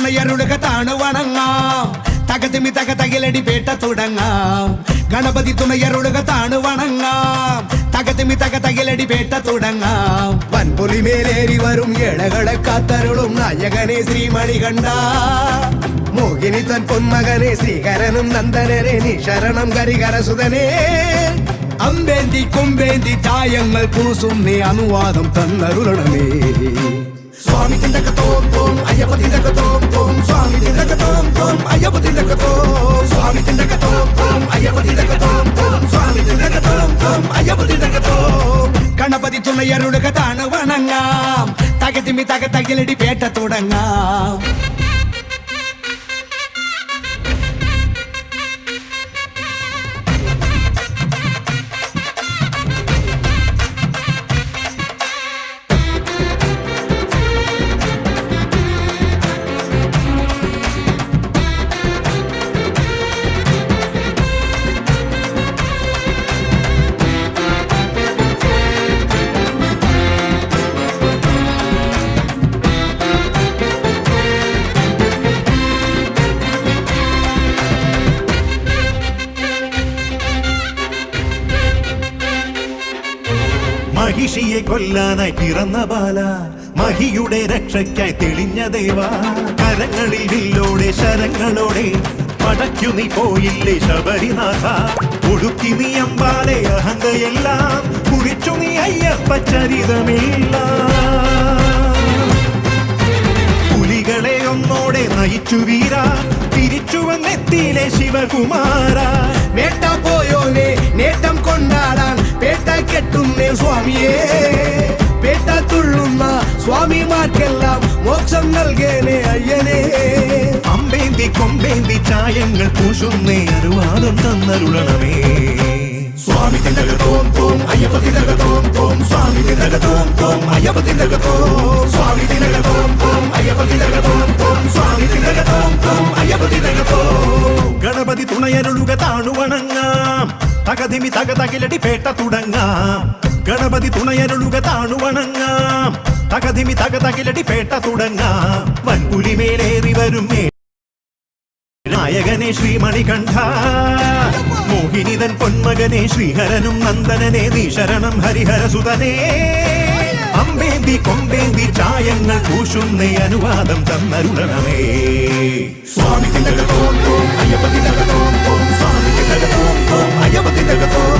തുണയരുളുക താണു വണങ്ങാം തകതിമി തകതകിലടി പേട്ട തുടങ്ങാം ഗണപതി തുണയരുളുക താണു വണങ്ങാം തകതിമി തകതകിലടി പേട്ട തുടങ്ങാം വൻപുലിമേലേറി വരും ഇളകളെ കാത്തരുളും നായകനെ ശ്രീമണികണ്ഠ മോഹിനി തൻ പൊന്മകനെ ശ്രീകരനും നന്ദനനെ നീ ശരണം കരികരസുതനെ അമ്പേന്തി കൊമ്പേന്തി ചായങ്ങൾ പൂസും നീ അനുവാദം തന്നരുളണമേ സ്വാമി തിണ്ടകത്തോം തോം അയ്യപ്പ തിണ്ടകത്തോം തോം സ്വാമി തിണ്ടകത്തോം തോം അയ്യപ്പ തിണ്ടകത്തോം സ്വാമി തിണ്ടകത്തോം തോം അയ്യപ്പ തിണ്ടകത്തോം തോം സ്വാമി തിണ്ടകത്തോം തോം അയ്യപ്പ തിണ്ടകത്തോം ഗണപതി തുണയരുളുക താണു വണങ്ങാം തകതിമി തകതകിലടി പേട്ട തുടങ്ങാം മഹിഷിയെ കൊല്ലാനായി പിറന്ന ബാല മഹിയുടെ രക്ഷയ്ക്കായി തെളിഞ്ഞ ദേവ കരങ്ങളിൽ വില്ലോടെ ശരങ്ങളോടെ പടയ്ക്കു നീ പോയില്ലേ ശബരിനാഥ ഒടുക്കി നീ അമ്പാലെ അഹന്തയെല്ലാം കുറിച്ചു നീ അയ്യപ്പ ചരിതമില്ല പുലികളെ ഒന്നോടെ നയിച്ചു വീര തിരിച്ചു വന്നെത്തിയിലെ ശിവകുമാര വേട്ട പോയോനെ നേട്ടം കൊണ്ടാടാൻ പേട്ട കെട്ടുന്നേ സ്വാമിയേ പേട്ട തുള്ളുന്ന സ്വാമിമാർക്കെല്ലാം മോക്ഷം നൽകേനെ അയ്യനെ അമ്പേന്തി കൊമ്പേന്തി ചായങ്ങൾ പൂശുന്നേ അനുവാദം തന്നരുളണമേ സ്വാമി തിണ്ടകത്തോം തോം അയ്യപ്പ തിണ്ടകത്തോം തോം സ്വാമി തിണ്ടകത്തോം തോം അയ്യപ്പ തിണ്ടകത്തോം സ്വാമി തിണ്ടകത്തോം തോം അയ്യപ്പ തിണ്ടകത്തോം തോം സ്വാമി തിണ്ടകത്തോം തോം അയ്യപ്പ തിണ്ടകത്തോം ഗണപതി തുണയരുളുക താണു വണങ്ങാം തകതിമി തകതകിലടി പേട്ട തുടങ്ങാം ഗണപതി തുണയരുളുക താണു വണങ്ങാം തകതിമി തകതകിലടി പേട്ട തുടങ്ങാം വൻപുലിമേലേറി വരും നായകനെ ശ്രീമണികണ്ഠ മോഹിനിതൻ പൊന്മകനെ ശ്രീഹരനും നന്ദനനെ നീ ശരണം ഹരിഹരസുതനെ അമ്പേന്തി കൊമ്പേന്തി ചായങ്ങൾ പൂശുന്നേ അനുവാദം തന്നരുളണമേ സ്വാമി തിണ്ടകത്തോം തോം അയ്യപ്പ തിണ്ടകത്തോം തോം സ്വാമി തിണ്ടകത്തോം തോം അയ്യപ്പ തിണ്ടകത്തോം